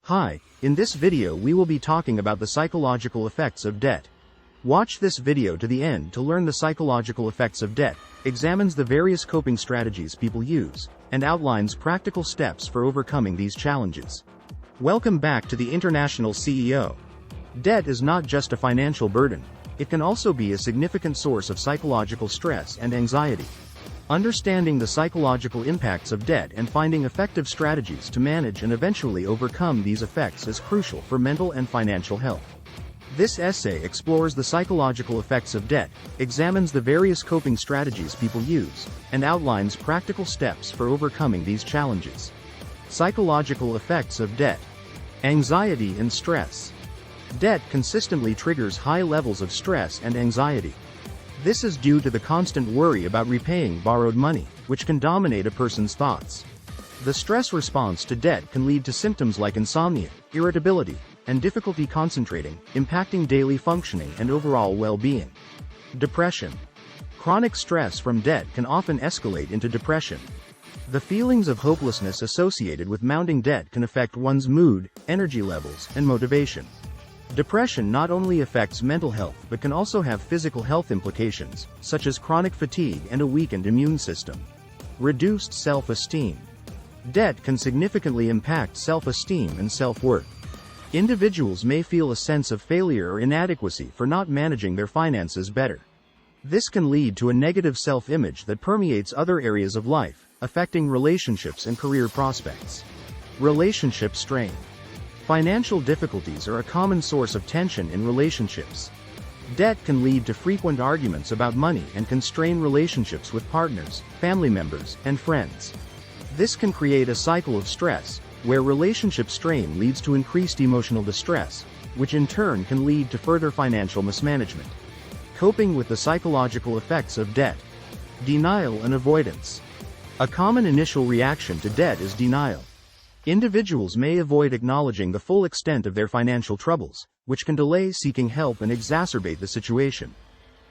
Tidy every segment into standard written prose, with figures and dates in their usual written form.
Hi, in this video we will be talking about the psychological effects of debt. Watch this video to the end to learn the psychological effects of debt, examines the various coping strategies people use, and outlines practical steps for overcoming these challenges. Welcome back to the International CEO. Debt is not just a financial burden, it can also be a significant source of psychological stress and anxiety. Understanding the psychological impacts of debt and finding effective strategies to manage and eventually overcome these effects is crucial for mental and financial health. This essay explores the psychological effects of debt, examines the various coping strategies people use, and outlines practical steps for overcoming these challenges. Psychological effects of debt. Anxiety and stress. Debt consistently triggers high levels of stress and anxiety. This is due to the constant worry about repaying borrowed money, which can dominate a person's thoughts. The stress response to debt can lead to symptoms like insomnia, irritability, and difficulty concentrating, impacting daily functioning and overall well-being. Depression. Chronic stress from debt can often escalate into depression. The feelings of hopelessness associated with mounting debt can affect one's mood, energy levels, and motivation. Depression not only affects mental health but can also have physical health implications, such as chronic fatigue and a weakened immune system. Reduced self-esteem. Debt can significantly impact self-esteem and self-worth. Individuals may feel a sense of failure or inadequacy for not managing their finances better. This can lead to a negative self-image that permeates other areas of life, affecting relationships and career prospects. Relationship strain. Financial difficulties are a common source of tension in relationships. Debt can lead to frequent arguments about money and can strain relationships with partners, family members, and friends. This can create a cycle of stress, where relationship strain leads to increased emotional distress, which in turn can lead to further financial mismanagement. Coping with the psychological effects of debt. Denial and avoidance. A common initial reaction to debt is denial. Individuals may avoid acknowledging the full extent of their financial troubles, which can delay seeking help and exacerbate the situation.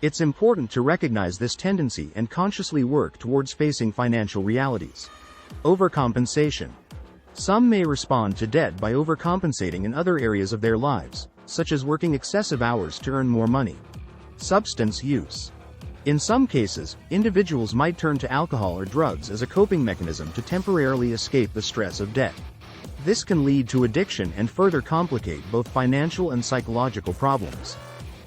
It's important to recognize this tendency and consciously work towards facing financial realities. Overcompensation. Some may respond to debt by overcompensating in other areas of their lives, such as working excessive hours to earn more money. Substance use. In some cases, individuals might turn to alcohol or drugs as a coping mechanism to temporarily escape the stress of debt. This can lead to addiction and further complicate both financial and psychological problems.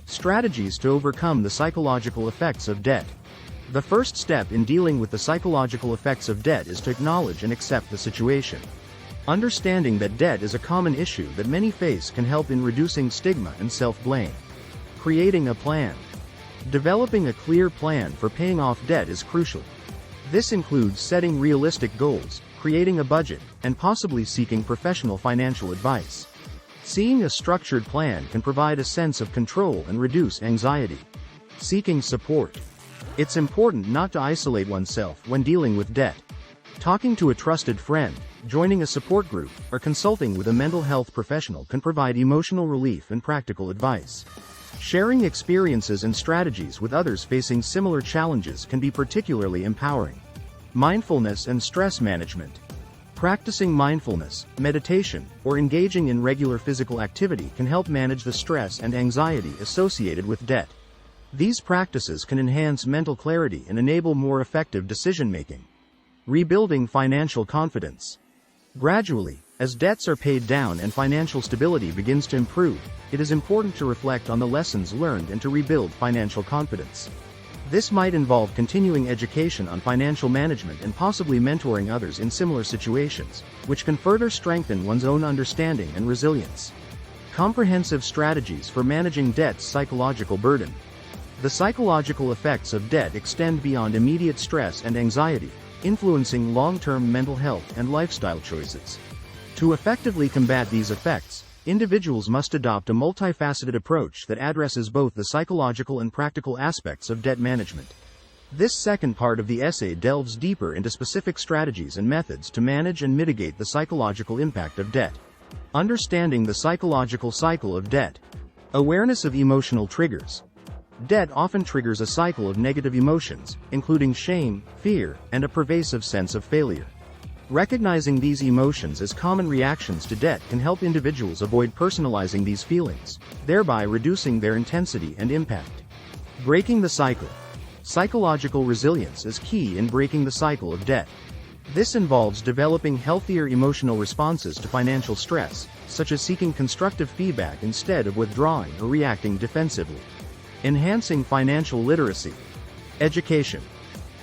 Strategies to overcome the psychological effects of debt. The first step in dealing with the psychological effects of debt is to acknowledge and accept the situation. Understanding that debt is a common issue that many face can help in reducing stigma and self-blame. Creating a plan. Developing a clear plan for paying off debt is crucial. This includes setting realistic goals, creating a budget, and possibly seeking professional financial advice. Seeing a structured plan can provide a sense of control and reduce anxiety. Seeking support. It's important not to isolate oneself when dealing with debt. Talking to a trusted friend, joining a support group, or consulting with a mental health professional can provide emotional relief and practical advice. Sharing experiences and strategies with others facing similar challenges can be particularly empowering. Mindfulness and stress management. Practicing mindfulness, meditation, or engaging in regular physical activity can help manage the stress and anxiety associated with debt. These practices can enhance mental clarity and enable more effective decision-making. Rebuilding financial confidence. Gradually, as debts are paid down and financial stability begins to improve, it is important to reflect on the lessons learned and to rebuild financial confidence. This might involve continuing education on financial management and possibly mentoring others in similar situations, which can further strengthen one's own understanding and resilience. Comprehensive strategies for managing debt's psychological burden. The psychological effects of debt extend beyond immediate stress and anxiety, influencing long-term mental health and lifestyle choices. To effectively combat these effects, individuals must adopt a multifaceted approach that addresses both the psychological and practical aspects of debt management. This second part of the essay delves deeper into specific strategies and methods to manage and mitigate the psychological impact of debt. Understanding the psychological cycle of debt. Awareness of emotional triggers. Debt often triggers a cycle of negative emotions, including shame, fear, and a pervasive sense of failure. Recognizing these emotions as common reactions to debt can help individuals avoid personalizing these feelings, thereby reducing their intensity and impact. Breaking the cycle. Psychological resilience is key in breaking the cycle of debt. This involves developing healthier emotional responses to financial stress, such as seeking constructive feedback instead of withdrawing or reacting defensively. Enhancing financial literacy. Education.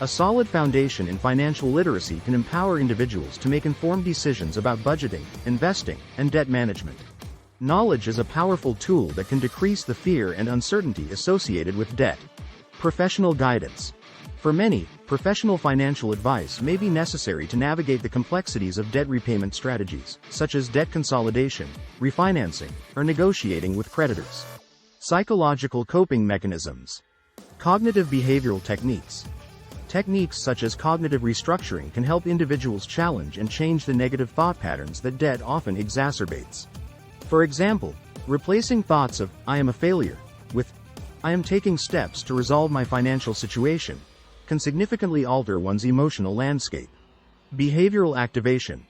A solid foundation in financial literacy can empower individuals to make informed decisions about budgeting, investing, and debt management. Knowledge is a powerful tool that can decrease the fear and uncertainty associated with debt. Professional guidance. For many, professional financial advice may be necessary to navigate the complexities of debt repayment strategies, such as debt consolidation, refinancing, or negotiating with creditors. Psychological coping mechanisms. Cognitive behavioral techniques. Techniques such as cognitive restructuring can help individuals challenge and change the negative thought patterns that debt often exacerbates. For example, replacing thoughts of, "I am a failure," with, "I am taking steps to resolve my financial situation," can significantly alter one's emotional landscape. Behavioral activation.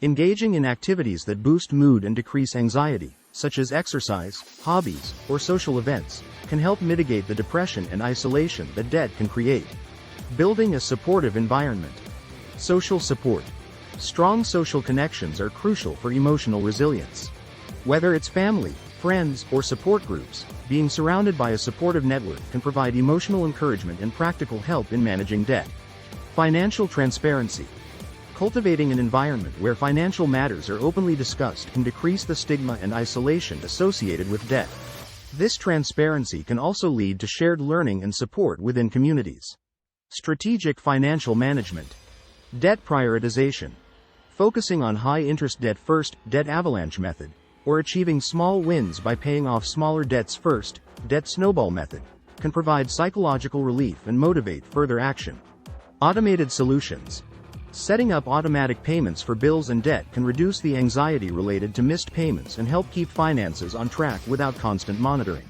Engaging in activities that boost mood and decrease anxiety, such as exercise, hobbies, or social events, can help mitigate the depression and isolation that debt can create. Building a supportive environment. Social support. Strong social connections are crucial for emotional resilience. Whether it's family, friends, or support groups, being surrounded by a supportive network can provide emotional encouragement and practical help in managing debt. Financial transparency. Cultivating an environment where financial matters are openly discussed can decrease the stigma and isolation associated with debt. This transparency can also lead to shared learning and support within communities. Strategic financial management. Debt prioritization. Focusing on high-interest debt first, debt avalanche method, or achieving small wins by paying off smaller debts first, debt snowball method, can provide psychological relief and motivate further action. Automated solutions. Setting up automatic payments for bills and debt can reduce the anxiety related to missed payments and help keep finances on track without constant monitoring.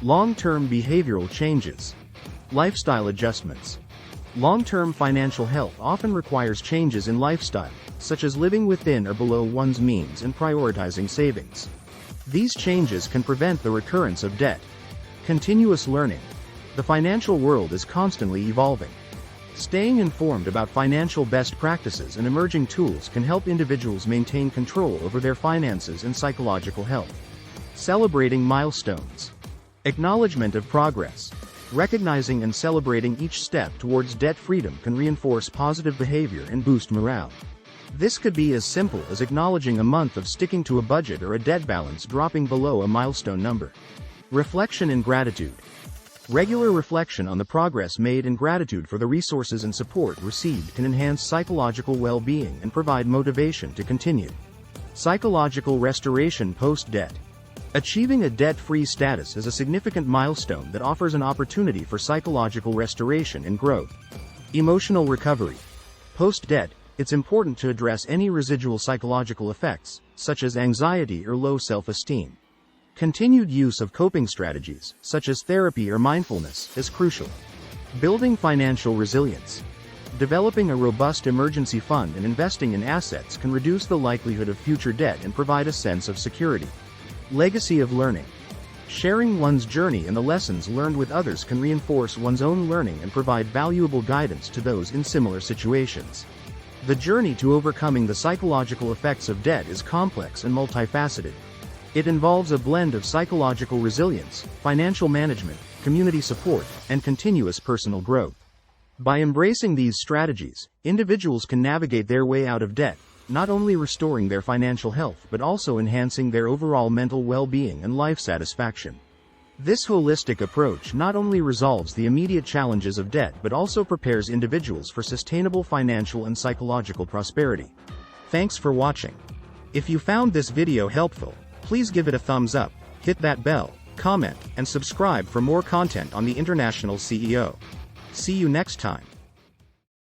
Long-term behavioral changes. Lifestyle adjustments. Long-term financial health often requires changes in lifestyle, such as living within or below one's means and prioritizing savings. These changes can prevent the recurrence of debt. Continuous learning. The financial world is constantly evolving. Staying informed about financial best practices and emerging tools can help individuals maintain control over their finances and psychological health. Celebrating milestones. Acknowledgement of progress. Recognizing and celebrating each step towards debt freedom can reinforce positive behavior and boost morale. This could be as simple as acknowledging a month of sticking to a budget or a debt balance dropping below a milestone number. Reflection and gratitude. Regular reflection on the progress made and gratitude for the resources and support received can enhance psychological well-being and provide motivation to continue. Psychological restoration post-debt. Achieving a debt-free status is a significant milestone that offers an opportunity for psychological restoration and growth. Emotional recovery. Post-debt, it's important to address any residual psychological effects, such as anxiety or low self-esteem. Continued use of coping strategies, such as therapy or mindfulness, is crucial. Building financial resilience. Developing a robust emergency fund and investing in assets can reduce the likelihood of future debt and provide a sense of security. Legacy of learning. Sharing one's journey and the lessons learned with others can reinforce one's own learning and provide valuable guidance to those in similar situations. The journey to overcoming the psychological effects of debt is complex and multifaceted. It involves a blend of psychological resilience, financial management, community support, and continuous personal growth. By embracing these strategies, individuals can navigate their way out of debt, not only restoring their financial health but also enhancing their overall mental well-being and life satisfaction. This holistic approach not only resolves the immediate challenges of debt but also prepares individuals for sustainable financial and psychological prosperity. Thanks for watching. If you found this video helpful, please give it a thumbs up, hit that bell, comment, and subscribe for more content on the International CEO. See you next time.